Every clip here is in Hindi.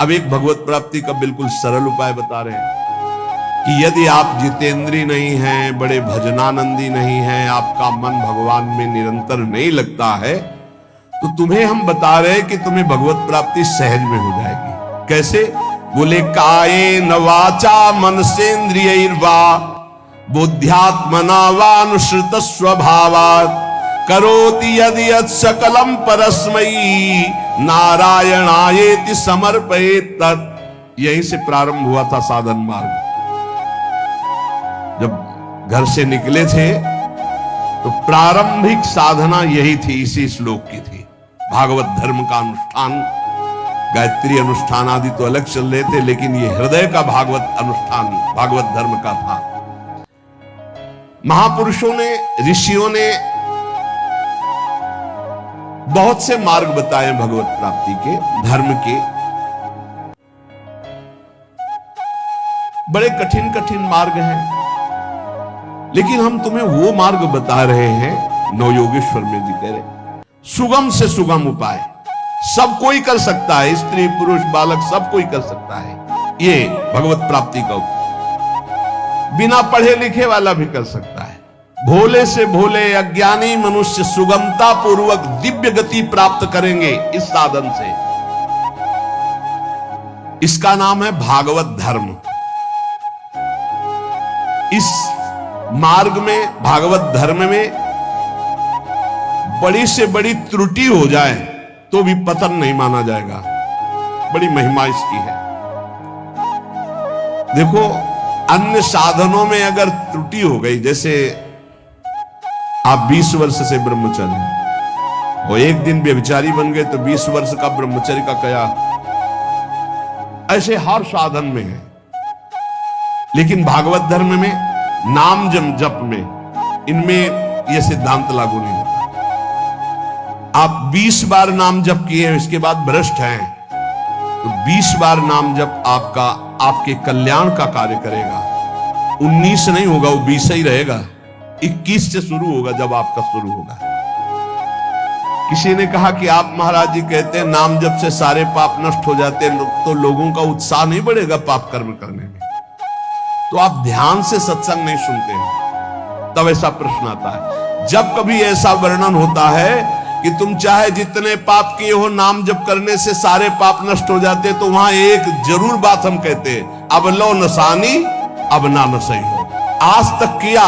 अब एक भगवत प्राप्ति का बिल्कुल सरल उपाय बता रहे हैं कि यदि आप जितेंद्री नहीं हैं, बड़े भजनानंदी नहीं हैं, आपका मन भगवान में निरंतर नहीं लगता है, तो तुम्हें हम बता रहे हैं कि तुम्हें भगवत प्राप्ति सहज में हो जाएगी। कैसे? बोले काये न वाचा मनसेन्द्रियैर्वा बुद्ध्यात्मना वानुसृत स्वभावात् करोति यदि यत् सकलम परस्मै नारायणायेति समर्पयेत् तत्। यहीं से प्रारंभ हुआ था साधन मार्ग। जब घर से निकले थे तो प्रारंभिक साधना यही थी, इसी श्लोक की थी। भागवत धर्म का अनुष्ठान, गायत्री अनुष्ठान आदि तो अलग चल रहे थे, लेकिन ये हृदय का भागवत अनुष्ठान भागवत धर्म का था। महापुरुषों ने, ऋषियों ने बहुत से मार्ग बताए भगवत प्राप्ति के, धर्म के। बड़े कठिन कठिन मार्ग हैं, लेकिन हम तुम्हें वो मार्ग बता रहे हैं, नवयोगेश्वर में जी कह रहे, सुगम से सुगम उपाय। सब कोई कर सकता है, स्त्री पुरुष बालक सब कोई कर सकता है ये भगवत प्राप्ति का उपाय। बिना पढ़े लिखे वाला भी कर सकता है। भोले से भोले अज्ञानी मनुष्य सुगमता पूर्वक दिव्य गति प्राप्त करेंगे इस साधन से। इसका नाम है भागवत धर्म। इस मार्ग में, भागवत धर्म में बड़ी से बड़ी त्रुटि हो जाए तो भी पतन नहीं माना जाएगा। बड़ी महिमा इसकी है। देखो, अन्य साधनों में अगर त्रुटि हो गई, जैसे आप 20 वर्ष से ब्रह्मचर्य और एक दिन व्यभिचारी बन गए तो 20 वर्ष का ब्रह्मचर्य का क्या, ऐसे हर साधन में है। लेकिन भागवत धर्म में, नाम जप में, इनमें यह सिद्धांत लागू नहीं होता। आप 20 बार नाम जप किए हैं, इसके बाद भ्रष्ट हैं, तो 20 बार नाम जप आपका, आपके कल्याण का कार्य करेगा। 19 नहीं होगा, वो 20 ही रहेगा। 21 से शुरू होगा जब आपका शुरू होगा। किसी ने कहा कि आप महाराज जी कहते हैं नाम जप से सारे पाप नष्ट हो जाते हैं, तो लोगों का उत्साह नहीं बढ़ेगा पाप कर्म करने में। तो आप ध्यान से सत्संग नहीं सुनते हैं, तब ऐसा प्रश्न आता है। जब कभी ऐसा वर्णन होता है कि तुम चाहे जितने पाप किए हो, नाम जप करने से सारे पाप नष्ट हो जाते, तो वहां एक जरूर बात हम कहते हैं, अब लो नसानी अब ना नसई हो। आज तक किया,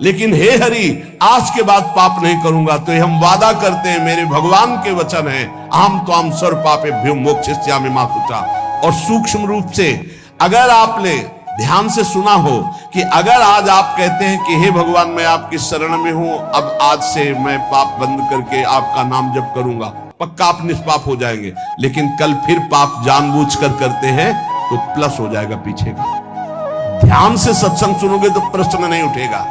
लेकिन हे हरि आज के बाद पाप नहीं करूंगा। तो हम वादा करते हैं, मेरे भगवान के वचन है, अहम त्वाम सर्व पापेभ्यो मोक्षयिष्यामि मा शुचा। और सूक्ष्म रूप से अगर आपने ध्यान से सुना हो कि अगर आज आप कहते हैं कि हे भगवान मैं आपकी शरण में हूं, अब आज से मैं पाप बंद करके आपका नाम जप करूंगा, पक्का आप निष्पाप हो जाएंगे। लेकिन कल फिर पाप जानबूझकर करते हैं तो प्लस हो जाएगा पीछे का। ध्यान से सत्संग सुनोगे तो प्रश्न नहीं उठेगा।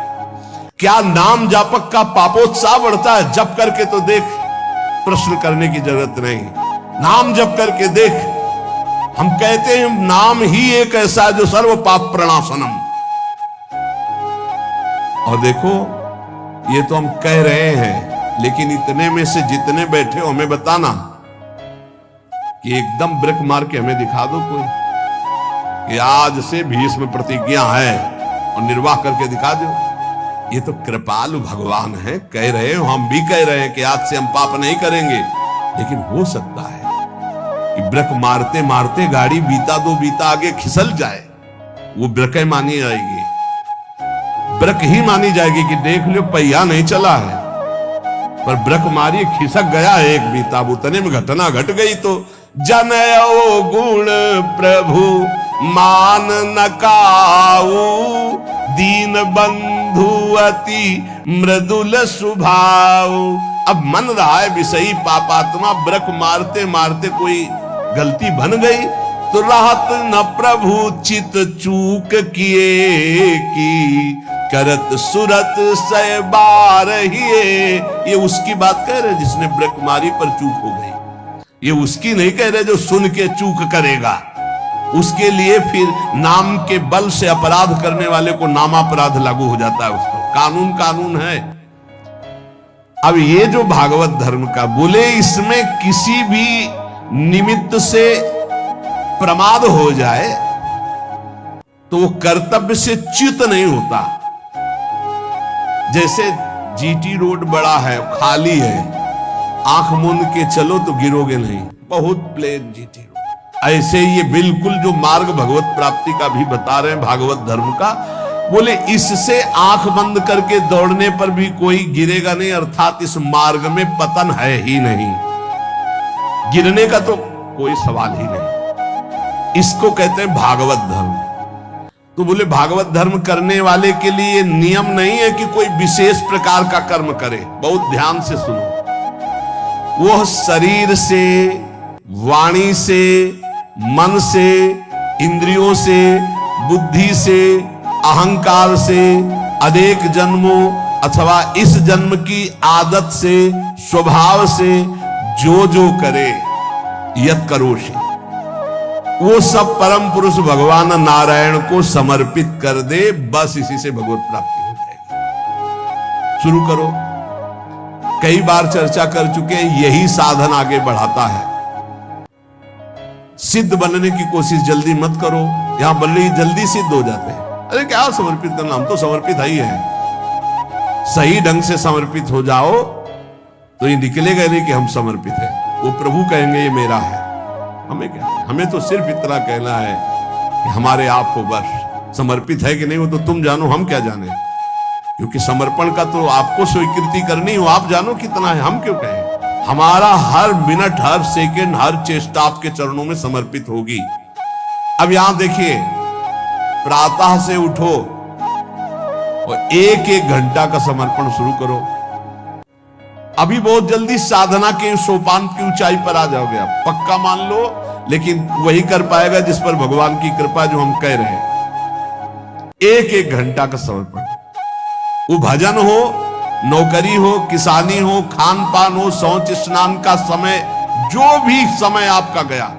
क्या नाम जापक का पापोत्साह बढ़ता है? जप करके तो देख, प्रश्न करने की जरूरत नहीं। नाम जप करके देख। हम कहते हैं नाम ही एक ऐसा है जो सर्व पाप प्रणाशनम। और देखो, ये तो हम कह रहे हैं, लेकिन इतने में से जितने बैठे हो हमें बताना कि एकदम ब्रेक मार के हमें दिखा दो कोई कि आज से भीष्म प्रतिज्ञा है और निर्वाह करके दिखा दो। ये तो कृपालु भगवान है, कह रहे हो, हम भी कह रहे हैं कि आज से हम पाप नहीं करेंगे। लेकिन हो सकता है कि ब्रेक मारते मारते गाड़ी बीता दो बीता आगे खिसल जाए, वो ब्रेक मानी जाएगी, ब्रेक ही मानी जाएगी कि देख लो पहिया नहीं चला है, पर ब्रेक मारी खिसक गया एक बीता, उतने में घटना घट गई। तो जनयो गुण प्रभु मान न काऊ, दीन बंधु अति मृदुल स्वभाव। अब मन रहा है विषयी पापात्मा, ब्रक मारते मारते कोई गलती बन गई तो राहत न प्रभु चित चूक किए की, करत सुरत सय बार ही। ये उसकी बात कह रहे जिसने ब्रक मारी पर चूक हो गई, ये उसकी नहीं कह रहे जो सुन के चूक करेगा। उसके लिए फिर नाम के बल से अपराध करने वाले को नामापराध लागू हो जाता है। उसको कानून कानून है। अब ये जो भागवत धर्म का बोले, इसमें किसी भी निमित्त से प्रमाद हो जाए तो वो कर्तव्य से च्युत नहीं होता। जैसे जीटी रोड बड़ा है, खाली है, आंख मूंद के चलो तो गिरोगे नहीं, बहुत प्लेन जीटी रोड। ऐसे ये बिल्कुल जो मार्ग भगवत प्राप्ति का भी बता रहे हैं, भागवत धर्म का, बोले इससे आंख बंद करके दौड़ने पर भी कोई गिरेगा नहीं, अर्थात इस मार्ग में पतन है ही नहीं, गिरने का तो कोई सवाल ही नहीं। इसको कहते हैं भागवत धर्म। तो बोले भागवत धर्म करने वाले के लिए नियम नहीं है कि कोई विशेष प्रकार का कर्म करे। बहुत ध्यान से सुनो। वो शरीर से, वाणी से, मन से, इंद्रियों से, बुद्धि से, अहंकार से, अनेक जन्मों अथवा इस जन्म की आदत से, स्वभाव से जो जो करे, यत करोषि, वो सब परम पुरुष भगवान नारायण को समर्पित कर दे, बस इसी से भगवत प्राप्ति हो जाएगी। शुरू करो। कई बार चर्चा कर चुके हैं, यही साधन आगे बढ़ाता है। सिद्ध बनने की कोशिश जल्दी मत करो, यहां बल्ले जल्दी सिद्ध हो जाते हैं। अरे क्या समर्पित करना, हम तो समर्पित ही है। सही ढंग से समर्पित हो जाओ तो ये निकलेगा नहीं कि हम समर्पित हैं। वो प्रभु कहेंगे ये मेरा है। हमें क्या, हमें तो सिर्फ इतना कहना है कि हमारे आप को बस समर्पित है कि नहीं वो तो तुम जानो, हम क्या जाने। क्योंकि समर्पण का तो आपको स्वीकृति करनी हो, आप जानो कितना है, हम क्यों कहें। हमारा हर मिनट, हर सेकंड, हर चेष्टा आपके चरणों में समर्पित होगी। अब यहां देखिए, प्रातः से उठो और एक एक घंटा का समर्पण शुरू करो। अभी बहुत जल्दी साधना के सोपान की ऊंचाई पर आ जाओगे आप, पक्का मान लो। लेकिन वही कर पाएगा जिस पर भगवान की कृपा, जो हम कह रहे हैं। एक एक घंटा का समर्पण, वो भजन हो, नौकरी हो, किसानी हो, खान पान हो, शौच स्नान का समय, जो भी समय आपका गया,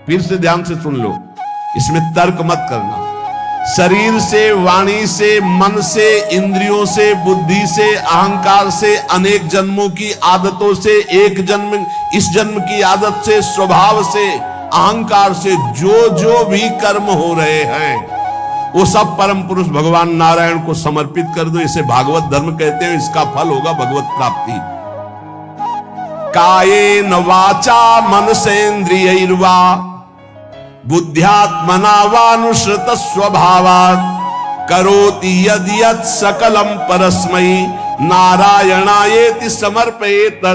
फिर से ध्यान से सुन लो, इसमें तर्क मत करना। शरीर से, वाणी से, मन से, इंद्रियों से, बुद्धि से, अहंकार से, अनेक जन्मों की आदतों से, एक जन्म इस जन्म की आदत से, स्वभाव से, अहंकार से जो जो भी कर्म हो रहे हैं, वो सब परम पुरुष भगवान नारायण को समर्पित कर दो। इसे भागवत धर्म कहते हैं। इसका फल होगा भगवत प्राप्ति। कायेन वाचा मनसेन्द्रियैर्वा बुद्ध्यात्मना वानुश्रुत स्वभावात् करोति यद् यत् सकलम परस्मै नारायणायेति समर्पयेत्।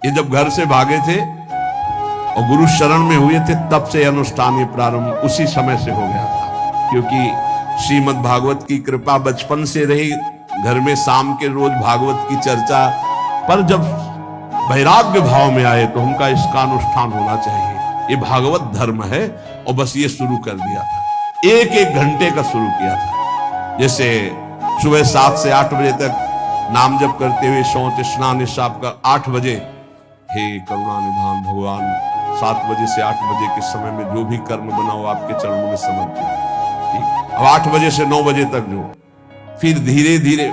ये जब घर से भागे थे और गुरु शरण में हुए थे, तब से अनुष्ठान ये प्रारंभ उसी समय से हो गया था। क्योंकि श्रीमद् भागवत की कृपा बचपन से रही, घर में शाम के रोज भागवत की चर्चा। पर जब वैराग्य भाव में आए तो उनका इसका अनुष्ठान होना चाहिए। ये भागवत धर्म है। और बस ये शुरू कर दिया था, एक एक घंटे का शुरू किया था। जैसे सुबह 7 से 8 बजे तक नाम जप करते हुए शौच स्नान निशाब कर 8 बजे, हे करुणा निधान भगवान, 7 बजे से 8 बजे के समय में जो भी कर्म बनाओ आपके चरणों में समर्पित। ठीक, अब 8 बजे से 9 बजे तक जो, फिर धीरे धीरे,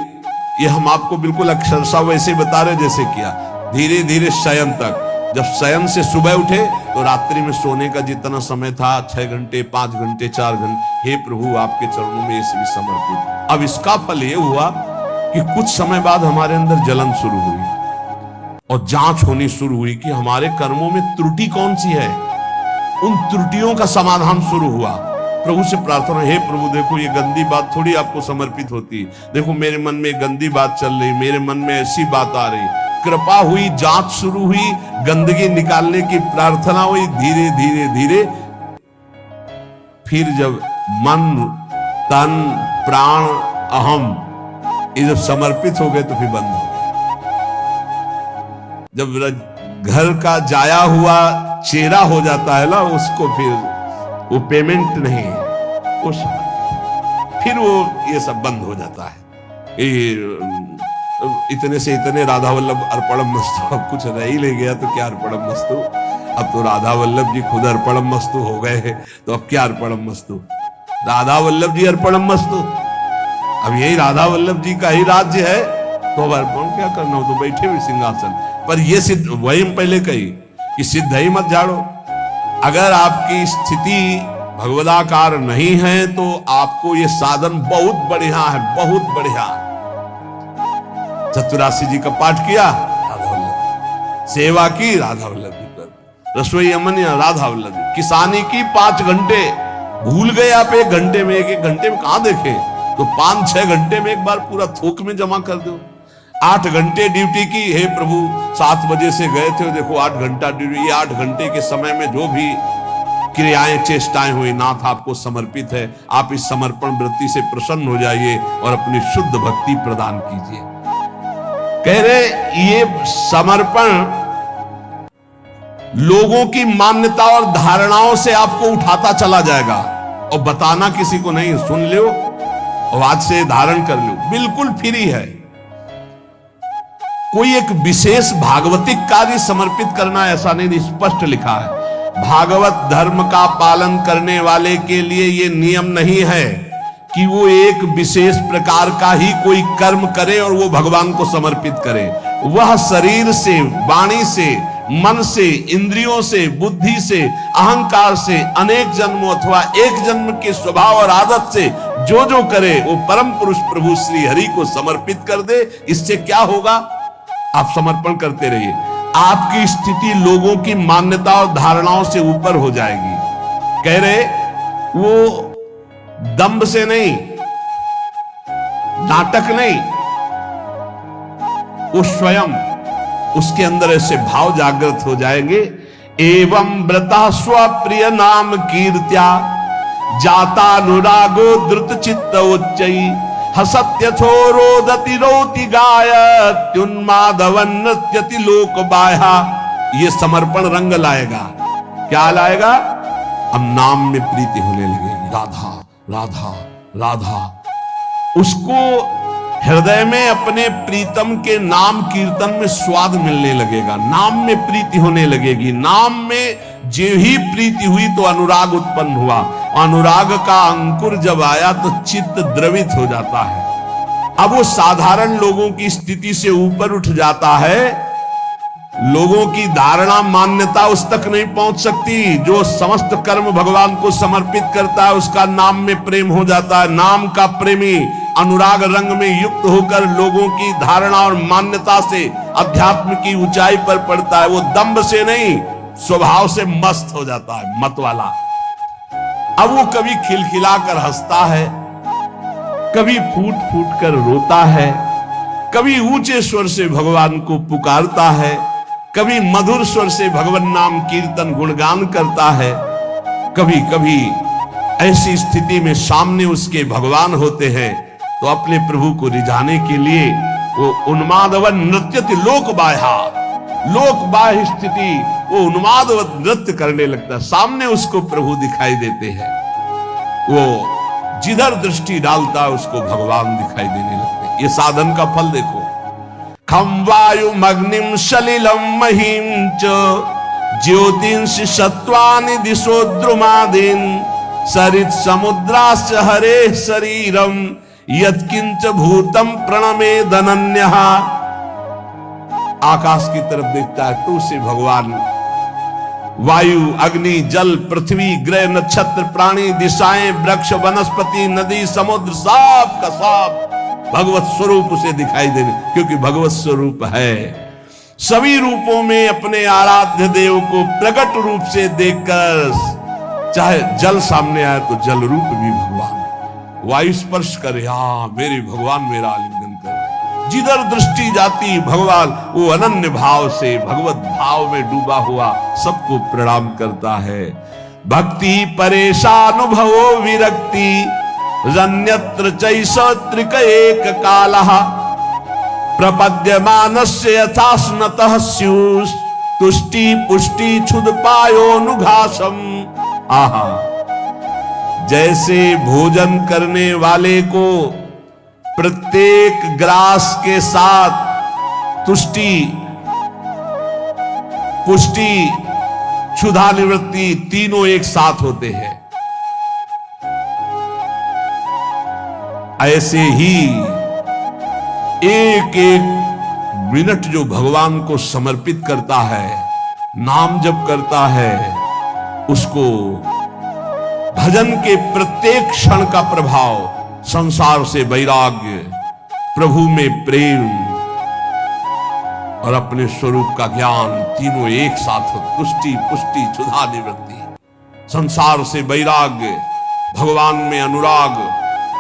ये हम आपको बिल्कुल अक्षरशः वैसे बता रहे जैसे किया, धीरे धीरे शयन तक। जब शयन से सुबह उठे तो रात्रि में सोने का जितना समय था, 6 घंटे, 5 घंटे, 4 घंटे, हे प्रभु आपके चरणों में इसे भी समर्पित। अब इसका फल ये हुआ कि कुछ समय बाद हमारे अंदर जलन शुरू हुई और जांच होनी शुरू हुई कि हमारे कर्मों में त्रुटि कौन सी है। उन त्रुटियों का समाधान शुरू हुआ। प्रभु से प्रार्थना, हे प्रभु देखो ये गंदी बात थोड़ी आपको समर्पित होती, देखो मेरे मन में गंदी बात चल रही, मेरे मन में ऐसी बात आ रही। कृपा हुई, जांच शुरू हुई, गंदगी निकालने की प्रार्थना हुई। धीरे धीरे धीरे फिर जब मन, तन, प्राण, अहम ये जब समर्पित हो गए तो फिर बंद हो गए। जब घर का जाया हुआ चेहरा हो जाता है ना, उसको फिर वो पेमेंट नहीं है, उस फिर वो ये सब बंद हो जाता है। ये इतने से इतने राधा वल्लभ अर्पणम मस्तु, अब कुछ रह ही ले गया तो क्या अर्पणम मस्तु। अब तो राधा वल्लभ जी खुद अर्पणम मस्तु हो गए हैं, तो अब क्या अर्पणम मस्तु, राधा वल्लभ जी अर्पणम मस्तु। अब यही राधा वल्लभ जी का ही राज्य है, तो अब अर्पण क्या करना हो, तो बैठे हुए सिंहासन पर। ये सिद्ध वही हम पहले कही कि सिद्ध ही मत झाड़ो। अगर आपकी स्थिति भगवदाकार नहीं है तो आपको ये साधन बहुत बढ़िया है, बहुत बढ़िया। चतुरासी जी का पाठ किया, राधा वल्लभ, सेवा की, राधा वल्लभ कर, रसोई अमन या राधा वल्लभ, किसानी की 5 घंटे, भूल गए आप 1 घंटे में, 1 घंटे में कहां देखे, तो 5-6 घंटे में एक बार पूरा थोक में जमा कर दो। 8 घंटे ड्यूटी की, हे प्रभु 7 बजे से गए थे, देखो 8 घंटा ड्यूटी, ये 8 घंटे के समय में जो भी क्रियाएं चेष्टाएं हुई, नाथ आपको समर्पित है, आप इस समर्पण वृत्ति से प्रसन्न हो जाइए और अपनी शुद्ध भक्ति प्रदान कीजिए। कह रहे ये समर्पण लोगों की मान्यता और धारणाओं से आपको उठाता चला जाएगा, और बताना किसी को नहीं, सुन लो और आज से धारण कर लो, बिल्कुल फ्री है। कोई एक विशेष भागवतिक कार्य समर्पित करना ऐसा नहीं, स्पष्ट लिखा है। भागवत धर्म का पालन करने वाले के लिए यह नियम नहीं है कि वो एक विशेष प्रकार का ही कोई कर्म करे और वो भगवान को समर्पित करे। वह शरीर से, वाणी से, मन से, इंद्रियों से, बुद्धि से, अहंकार से, अनेक जन्मों अथवा एक जन्म के स्वभाव और आदत से जो जो करे वो परम पुरुष प्रभु श्री हरि को समर्पित कर दे। इससे क्या होगा? आप समर्पण करते रहिए, आपकी स्थिति लोगों की मान्यता और धारणाओं से ऊपर हो जाएगी। कह रहे वो दंभ से नहीं, नाटक नहीं, वो स्वयं उसके अंदर ऐसे भाव जागृत हो जाएंगे। एवं व्रता स्वप्रिय नाम कीर्त्या जाता अनुरागो द्रुत चित्त उच्चई हसत्यथो रोदति रोति गायत उन्मादवन नृत्यति लोक बाह्या। ये समर्पण रंग लाएगा। क्या लाएगा? अब नाम में प्रीति होने लगेगी, राधा राधा राधा। उसको हृदय में अपने प्रीतम के नाम कीर्तन में स्वाद मिलने लगेगा, नाम में प्रीति होने लगेगी। नाम में जो ही प्रीति हुई तो अनुराग उत्पन्न हुआ, अनुराग का अंकुर जब आया तो चित्त द्रवित हो जाता है। अब वो साधारण लोगों की स्थिति से ऊपर उठ जाता है, लोगों की धारणा मान्यता उस तक नहीं पहुंच सकती। जो समस्त कर्म भगवान को समर्पित करता है उसका नाम में प्रेम हो जाता है। नाम का प्रेमी अनुराग रंग में युक्त होकर लोगों की धारणा और मान्यता से अध्यात्म की ऊंचाई पर पड़ता है। वो दंभ से नहीं, स्वभाव से मस्त हो जाता है, मत वाला। अब वो कभी खिलखिलाकर हंसता है, कभी फूट फूट कर रोता है, कभी ऊंचे स्वर से भगवान को पुकारता है, कभी मधुर स्वर से भगवान नाम कीर्तन गुणगान करता है। कभी कभी ऐसी स्थिति में सामने उसके भगवान होते हैं तो अपने प्रभु को रिझाने के लिए वो उन्मादवन नृत्यति लोक बाह्या, लोक बाह्य स्थिति वो उन्मादवत नृत्य करने लगता है। सामने उसको प्रभु दिखाई देते हैं, वो जिधर दृष्टि डालता है उसको भगवान दिखाई देने लगते हैं। ये साधन का फल देखो। खम वायुम अग्निम सलिलम महीम च ज्योतिंष सत्वानि दिशो द्रुमादीन सरित समुद्राश्च हरे शरीरम यत्किंच भूतम प्रणमे धनन्यः। आकाश की तरफ देखता है तो उसे भगवान वायु, अग्नि, जल, पृथ्वी, ग्रह, नक्षत्र, प्राणी, दिशाएं, वृक्ष, वनस्पति, नदी, समुद्र, सब का सब भगवत स्वरूप उसे दिखाई देने, क्योंकि भगवत स्वरूप है। सभी रूपों में अपने आराध्य देव को प्रकट रूप से देखकर, चाहे जल सामने आए तो जल रूप भी भगवान, वायु स्पर्श करे, हाँ मेरे भगवान मेरा आलिंगन कर। जिधर दृष्टि जाती भगवान वो अनन्य भाव से भगवत भाव में डूबा हुआ सबको प्रणाम करता है। भक्ति परेशानुभवो विरक्ति रन्यत्र चैष त्रिक एक कालः प्रपद्यमानस्य यथास्नतः स्युः तुष्टि पुष्टि क्षुद पायोनुघासम। आहा, जैसे भोजन करने वाले को प्रत्येक ग्रास के साथ तुष्टि, पुष्टि, क्षुधा निवृत्ति तीनों एक साथ होते हैं, ऐसे ही एक एक मिनट जो भगवान को समर्पित करता है, नाम जप करता है, उसको भजन के प्रत्येक क्षण का प्रभाव, संसार से वैराग्य, प्रभु में प्रेम और अपने स्वरूप का ज्ञान, तीनों एक साथ, तुष्टि पुष्टि क्षुधा निवृत्ति, संसार से वैराग्य, भगवान में अनुराग,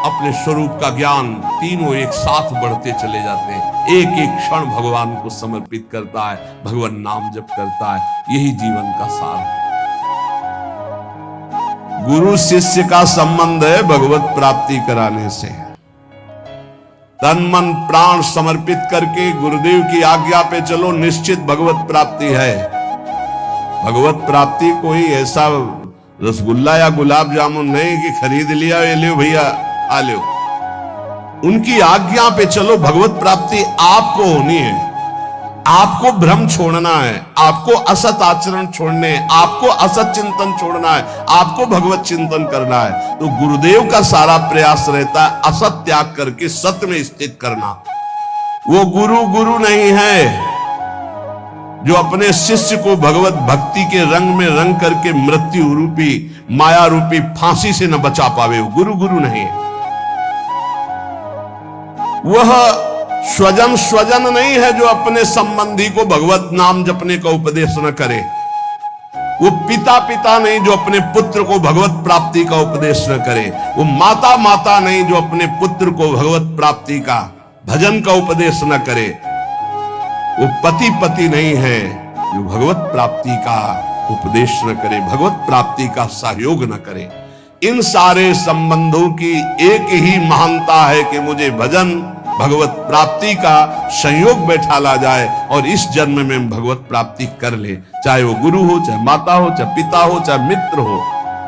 अपने स्वरूप का ज्ञान, तीनों एक साथ बढ़ते चले जाते हैं। एक एक क्षण भगवान को समर्पित करता है, भगवान नाम जप करता है। यही जीवन का सार है। गुरु शिष्य का संबंध है भगवत प्राप्ति कराने से। तन मन प्राण समर्पित करके गुरुदेव की आज्ञा पे चलो, निश्चित भगवत प्राप्ति है। भगवत प्राप्ति कोई ऐसा रसगुल्ला या गुलाब जामुन नहीं कि खरीद लिया, ये लियो भैया आ लो। उनकी आज्ञा पे चलो, भगवत प्राप्ति आपको होनी है। आपको भ्रम छोड़ना है, आपको असत आचरण छोड़ने, आपको असत चिंतन छोड़ना है, आपको भगवत चिंतन करना है। तो गुरुदेव का सारा प्रयास रहता है असत त्याग करके सत्य में स्थित करना। वो गुरु नहीं है जो अपने शिष्य को भगवत भक्ति के रंग में रंग करके मृत्यु रूपी माया रूपी फांसी से न बचा पावे। वो गुरु नहीं है। वह स्वजन नहीं है जो अपने संबंधी को भगवत नाम जपने का उपदेश न करे। वो पिता नहीं जो अपने पुत्र को भगवत प्राप्ति का उपदेश न करे। वो माता नहीं जो अपने पुत्र को भगवत प्राप्ति का भजन का उपदेश न करे। वो पति नहीं है जो भगवत प्राप्ति का उपदेश न करे, भगवत प्राप्ति का सहयोग न करे। इन सारे संबंधों की एक ही महानता है कि मुझे भजन भगवत प्राप्ति का संयोग बैठा ला जाए और इस जन्म में भगवत प्राप्ति कर ले। चाहे वो गुरु हो, चाहे माता हो, चाहे पिता हो, चाहे मित्र हो।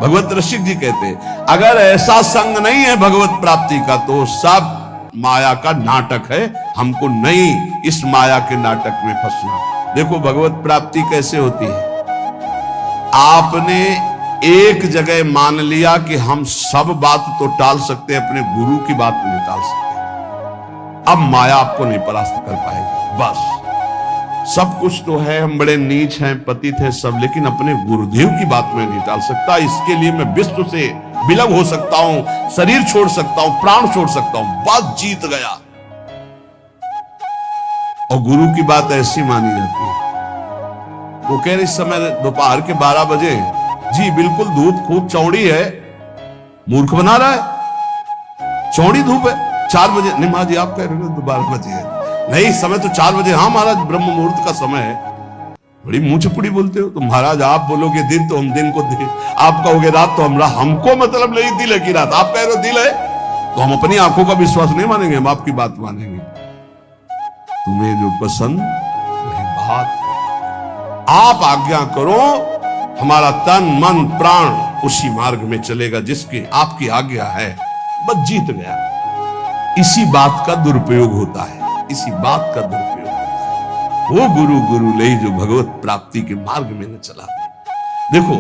भगवत ऋषि जी कहते हैं अगर ऐसा संग नहीं है भगवत प्राप्ति का तो सब माया का नाटक है। हमको नहीं इस माया के नाटक में फंसना। देखो भगवत प्राप्ति कैसे होती है। आपने एक जगह मान लिया कि हम सब बात तो टाल सकते हैं, अपने गुरु की बात नहीं टाल सकते। अब माया आपको नहीं परास्त कर पाएगी। बस सब कुछ तो है, हम बड़े नीच हैं, पतित हैं सब, लेकिन अपने गुरुदेव की बात में नहीं टाल सकता। इसके लिए मैं विश्व से विलग हो सकता हूं, शरीर छोड़ सकता हूं, प्राण छोड़ सकता हूं, बात जीत गया। और गुरु की बात ऐसी मानी जाती है। वो कह रहे इस समय दोपहर के 12 बजे, जी बिल्कुल धूप खूब चौड़ी है। मूर्ख बना रहा है, चौड़ी धूप है। 4 बजे नहीं महाराज आप कह रहे हो 12 बजे है। नहीं समय तो 4 बजे। हाँ महाराज ब्रह्म मुहूर्त का समय है। बड़ी मुंह चपुड़ी बोलते हो तो महाराज आप बोलोगे दिन तो हम दिन को दिन, आप कहोगे रात तो हमको मतलब नहीं दिल है कि रात। आप कह रहे हो दिल है तो हम अपनी आंखों का विश्वास नहीं मानेंगे, हम आपकी बात मानेंगे। तुम्हें जो पसंद वही बात, आप आज्ञा करो, हमारा तन मन प्राण उसी मार्ग में चलेगा जिसकी आपकी आज्ञा है। बस जीत गया। इसी बात का दुरुपयोग होता है, इसी बात का दुरुपयोग होता है। वो गुरु ले जो भगवत प्राप्ति के मार्ग में न चला दे। देखो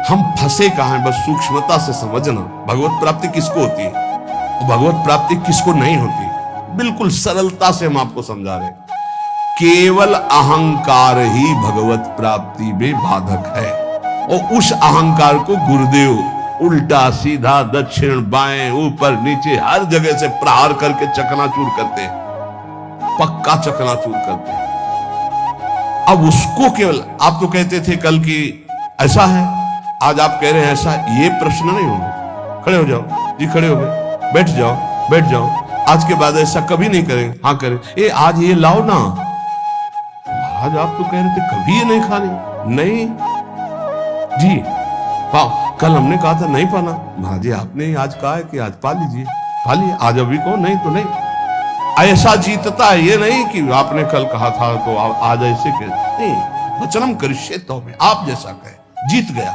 हम फंसे कहां हैं, बस सूक्ष्मता से समझना। भगवत प्राप्ति किसको होती है और भगवत प्राप्ति किसको नहीं होती, बिल्कुल सरलता से हम आपको समझा रहे। केवल अहंकार ही भगवत प्राप्ति में बाधक है। और उस अहंकार को गुरुदेव उल्टा सीधा दक्षिण बाएं ऊपर नीचे हर जगह से प्रहार करके चकनाचूर करते, पक्का चकनाचूर करते। अब उसको केवल, आप तो कहते थे कल की ऐसा है, आज आप कह रहे हैं ऐसा। ये प्रश्न नहीं होना। खड़े हो जाओ जी, खड़े हो गए, बैठ जाओ बैठ जाओ। आज के बाद ऐसा कभी नहीं करेंगे। हाँ करें। ए आज ये लाओ ना। महाराज आप तो कह रहे थे कभी ये नहीं खानी। नहीं जी हाँ कल हमने कहा था नहीं पाना। महाराज जी आपने आज कहा है कि आज पा लीजिए, पा लिए। आज अभी को नहीं तो नहीं। ऐसा जीतता है, ये नहीं कि आपने कल कहा था तो आज ऐसे नहीं। वचनम करिष्ये तो में आप जैसा कहे, जीत गया।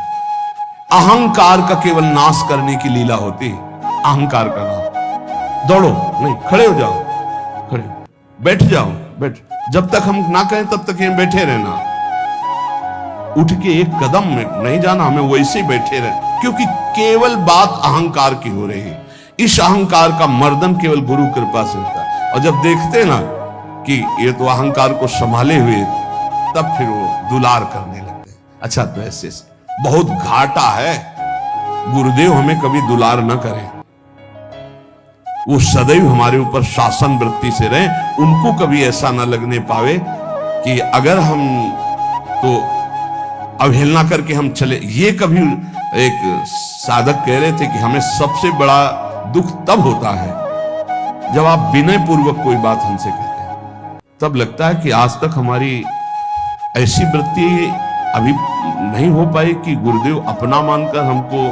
अहंकार का केवल नाश करने की लीला होती है। अहंकार का नाश। दौड़ो नहीं, खड़े हो जाओ, खड़े बैठ जाओ, बैठ। जब तक हम ना कहें तब तक यहीं बैठे रहना। उठ के एक कदम में नहीं जाना, हमें वैसे ही बैठे रहे, क्योंकि केवल बात अहंकार की हो रही है। इस अहंकार का मर्दन केवल गुरु कृपा से होता है। और जब देखते ना कि ये तो अहंकार को संभाले हुए, तब फिर वो दुलार करने लगते हैं। अच्छा तो ऐसे बहुत घाटा है। गुरुदेव हमें कभी दुलार न करें, वो सदैव हमारे ऊपर शासन वृत्ति से रहे, उनको कभी ऐसा न लगने पावे कि अगर हम तो अवहेलना करके हम चले। ये कभी एक साधक कह रहे थे कि हमें सबसे बड़ा दुख तब होता है जब आप विनय पूर्वक कोई बात हमसे कहते हैं, तब लगता है कि आज तक हमारी ऐसी वृत्ति अभी नहीं हो पाई कि गुरुदेव अपना मानकर हमको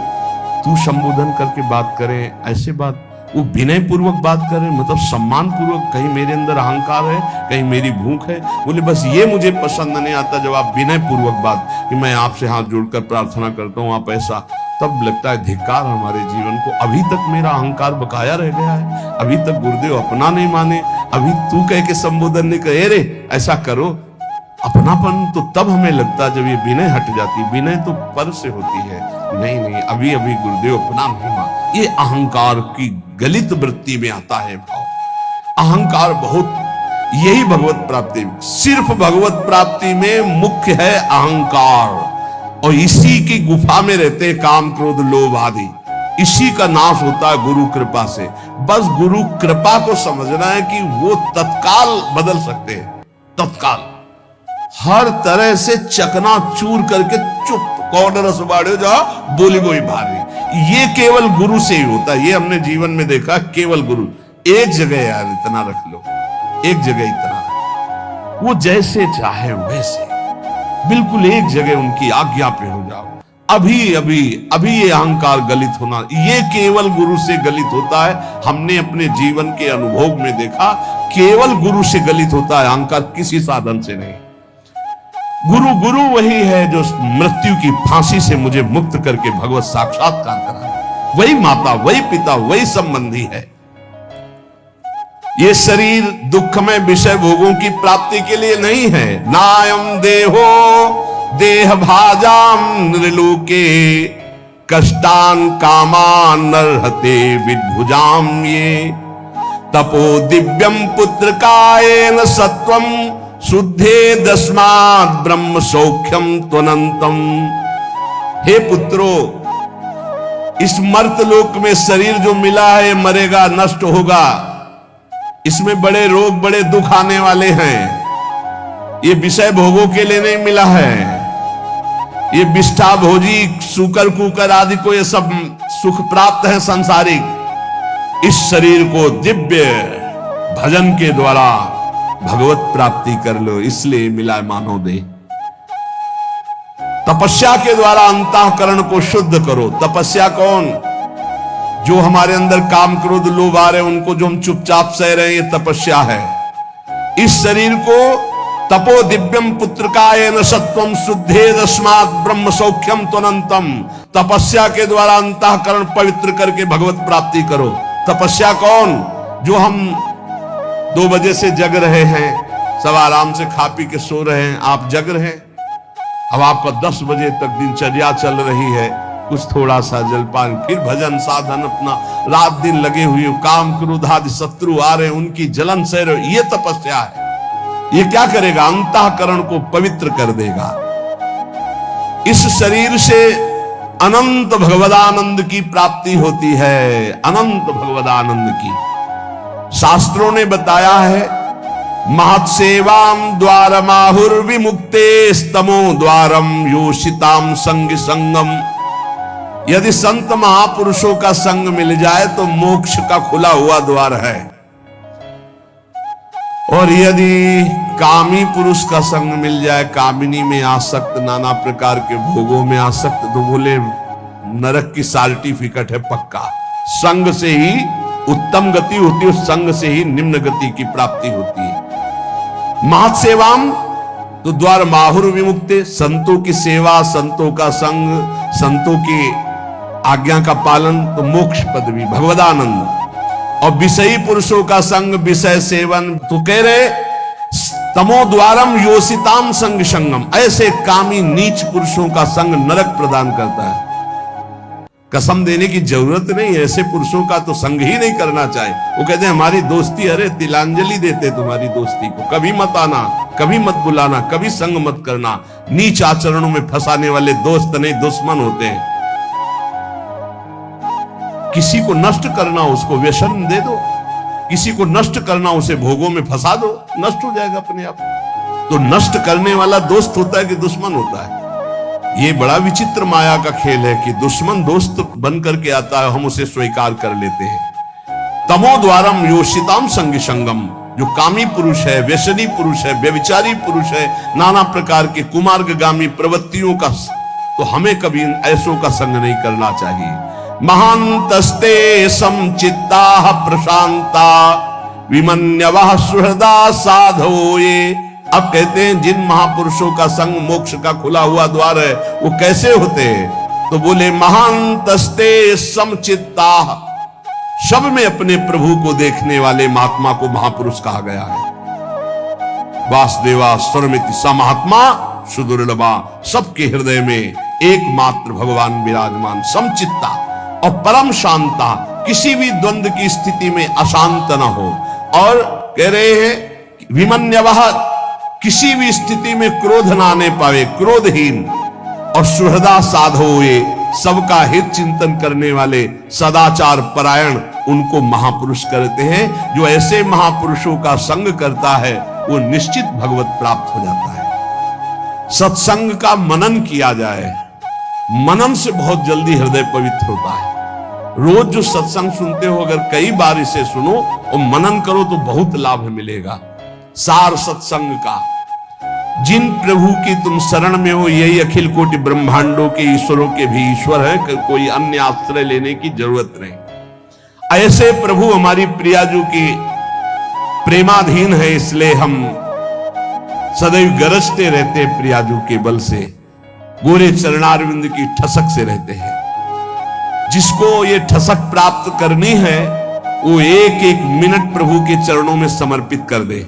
तू संबोधन करके बात करें। ऐसे बात वो विनय पूर्वक बात करें, मतलब सम्मान पूर्वक। कहीं मेरे अंदर अहंकार है, कहीं मेरी भूख है। बोले बस ये मुझे पसंद नहीं आता जब आप विनय पूर्वक बात कि मैं आपसे हाथ जोड़कर प्रार्थना करता हूं आप ऐसा, तब लगता है धिक्कार हमारे जीवन को। अभी तक मेरा अहंकार बकाया रह गया है, अभी तक गुरुदेव अपना नहीं माने, अभी तू कह के संबोधन नहीं करे रे ऐसा करो। अपनापन तो तब हमें लगता है जब ये विनय हट जाती। विनय तो पर से होती है, नहीं नहीं अभी अभी गुरुदेव अपना नहीं मान। ये अहंकार की गलित वृत्ति में आता है भाव। अहंकार बहुत, यही भगवत प्राप्ति, सिर्फ भगवत प्राप्ति में मुख्य है अहंकार। और इसी की गुफा में रहते हैं काम क्रोध लोभ आदि। इसी का नाश होता है गुरु कृपा से। बस गुरु कृपा को समझना है कि वो तत्काल बदल सकते हैं, तत्काल हर तरह से चकनाचूर करके चुप कौन रस बाड़े जाओ बोली बोई भारी। ये केवल गुरु से ही होता है। ये हमने जीवन में देखा, केवल गुरु। एक जगह यार इतना रख लो, एक जगह इतना, वो जैसे चाहे वैसे, बिल्कुल एक जगह उनकी आज्ञा पे हो जाओ। अभी अभी अभी ये अहंकार गलित होना, ये केवल गुरु से गलित होता है। हमने अपने जीवन के अनुभव में देखा, केवल गुरु से गलित होता है अहंकार, किसी साधन से नहीं। गुरु वही है जो मृत्यु की फांसी से मुझे मुक्त करके भगवत साक्षात्कार करा। वही माता, वही पिता, वही संबंधी है। ये शरीर दुखमय विषय भोगों की प्राप्ति के लिए नहीं है। नायम देहो देह भाजाम नृलोके कष्टान कामान नरहते विद्भुजाम ये तपो दिव्यम पुत्र कायेन सत्वम शुद्धे दस्मात् ब्रह्म सौख्यम त्वनंतम। हे पुत्रो, इस मर्त लोक में शरीर जो मिला है मरेगा, नष्ट होगा। इसमें बड़े रोग बड़े दुख आने वाले हैं। ये विषय भोगों के लिए नहीं मिला है। ये विष्ठा भोजी सूकर कुकर आदि को ये सब सुख प्राप्त है सांसारिक। इस शरीर को दिव्य भजन के द्वारा भगवत प्राप्ति कर लो, इसलिए मिला मानव दे। तपस्या के द्वारा अंतःकरण को शुद्ध करो। तपस्या कौन? जो हमारे अंदर काम क्रोध लोभ आ रहे हैं उनको जो हम चुपचाप सह रहे हैं, ये तपस्या है। इस शरीर को तपो दिव्यम पुत्रकायेन सत्वम शुद्धे दस्मात् ब्रह्म सौख्यम त्वनंतम। तपस्या के द्वारा अंतःकरण पवित्र करके भगवत प्राप्ति करो। तपस्या कौन? जो हम 2 बजे से जग रहे हैं, सब आराम से खा पी के सो रहे हैं, आप जग रहे हैं। अब आपका 10 बजे तक दिनचर्या चल रही है, कुछ थोड़ा सा जलपान, फिर भजन साधन, अपना रात दिन लगे हुए, काम क्रोध आदि शत्रु आ रहे हैं उनकी जलन सह रहे, ये तपस्या है। ये क्या करेगा? अंतःकरण को पवित्र कर देगा। इस शरीर से अनंत भगवदानंद की प्राप्ति होती है, अनंत भगवदानंद की। शास्त्रों ने बताया है, महत्सेवाम द्वारमाहुर विमुक्ते स्तमो द्वारम योषिताम संग संगम। यदि संत महापुरुषों का संग मिल जाए तो मोक्ष का खुला हुआ द्वार है। और यदि कामी पुरुष का संग मिल जाए, कामिनी में आसक्त, नाना प्रकार के भोगों में आसक्त, तो बोले नरक की सर्टिफिकेट है पक्का। संग से ही उत्तम गति होती है, उस संग से ही निम्न गति की प्राप्ति होती है। महत्सेवाम तो द्वार माहुर विमुक्ते, संतों की सेवा, संतों का संग, संतों की आज्ञा का पालन, तो मोक्ष पदवी भगवदानंद। और विषयी पुरुषों का संग, विषय सेवन, तो कह रहे तमो द्वारम योषिताम संग संगम। ऐसे कामी नीच पुरुषों का संग नरक प्रदान करता है। कसम देने की जरूरत नहीं, ऐसे पुरुषों का तो संग ही नहीं करना चाहिए। वो कहते हैं हमारी दोस्ती, अरे तिलांजलि देते तुम्हारी दोस्ती को, कभी मत आना। कभी मत बुलाना, कभी संग मत करना। नीच आचरणों में फंसाने वाले दोस्त नहीं दुश्मन होते हैं। किसी को नष्ट करना उसको व्यसन दे दो, किसी को नष्ट करना उसे भोगों में फंसा दो, नष्ट हो जाएगा अपने आप। तो नष्ट करने वाला दोस्त होता है कि दुश्मन होता है? ये बड़ा विचित्र माया का खेल है कि दुश्मन दोस्त बन करके आता है, हम उसे स्वीकार कर लेते हैं। तमो द्वारम योषिताम संग संगम, जो कामी पुरुष है, व्यसनी पुरुष है, व्यभिचारी पुरुष है, नाना प्रकार के कुमार्गगामी प्रवृत्तियों का, तो हमें कभी ऐसों का संग नहीं करना चाहिए। महांतस्ते समचित्ता प्रशांता विमन्यवः सुहृदा साधो। ये अब कहते हैं जिन महापुरुषों का संग मोक्ष का खुला हुआ द्वार है, वो कैसे होते हैं? तो बोले महांतस्ते समचित्ता, सब में अपने प्रभु को देखने वाले महात्मा को महापुरुष कहा गया है। वासुदेवा स्वरमिति स महात्मा सुदुर्लभा, सबके हृदय में एकमात्र भगवान विराजमान। समचित्ता और परम शांता, किसी भी द्वंद्व की स्थिति में अशांत न हो। और कह रहे हैं विमन्यवः, किसी भी स्थिति में क्रोध ना आने पावे, क्रोधहीन। और सुहृदा साधो, ये सबका हित चिंतन करने वाले सदाचार परायण, उनको महापुरुष करते हैं। जो ऐसे महापुरुषों का संग करता है वो निश्चित भगवत प्राप्त हो जाता है। सत्संग का मनन किया जाए, मनन से बहुत जल्दी हृदय पवित्र होता है। रोज जो सत्संग सुनते हो, अगर कई बार इसे सुनो और मनन करो तो बहुत लाभ मिलेगा। सार सत्संग का, जिन प्रभु की तुम शरण में हो, यही अखिल कोटि ब्रह्मांडों के ईश्वरों के भी ईश्वर है, कोई अन्य आश्रय लेने की जरूरत नहीं। ऐसे प्रभु हमारी प्रियाजू की प्रेमाधीन है, इसलिए हम सदैव गरजते रहते हैं प्रियाजू के बल से, गोरे चरणारविंद की ठसक से रहते हैं। जिसको ये ठसक प्राप्त करनी है वो एक एक मिनट प्रभु के चरणों में समर्पित कर दे।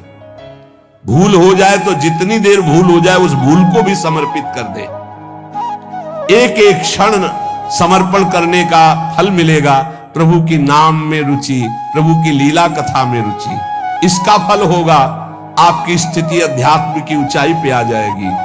भूल हो जाए तो जितनी देर भूल हो जाए उस भूल को भी समर्पित कर दे। एक एक क्षण समर्पण करने का फल मिलेगा। प्रभु की नाम में रुचि, प्रभु की लीला कथा में रुचि, इसका फल होगा आपकी स्थिति अध्यात्म की ऊंचाई पे आ जाएगी।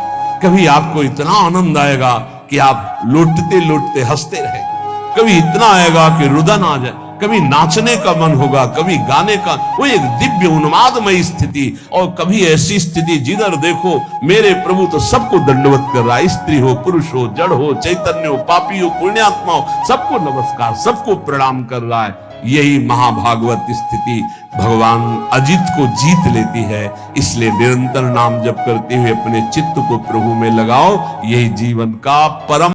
कभी आपको इतना आनंद आएगा कि आप लौटते लौटते हंसते रहे। कभी इतना आएगा कि रुदन आ जाए, कभी नाचने का मन होगा, कभी गाने का, वो एक दिव्य उन्मादमयी स्थिति। और कभी ऐसी स्थिति जिधर देखो मेरे प्रभु तो सबको दंडवत कर रहा है, स्त्री हो, पुरुष हो, जड़ हो, चैतन्य हो, पापी हो, पुण्यात्मा हो, सबको नमस्कार, सबको प्रणाम कर रहा है। यही महाभागवत स्थिति भगवान अजित को जीत लेती है। इसलिए निरंतर नाम जप करते हुए अपने चित्त को प्रभु में लगाओ, यही जीवन का परम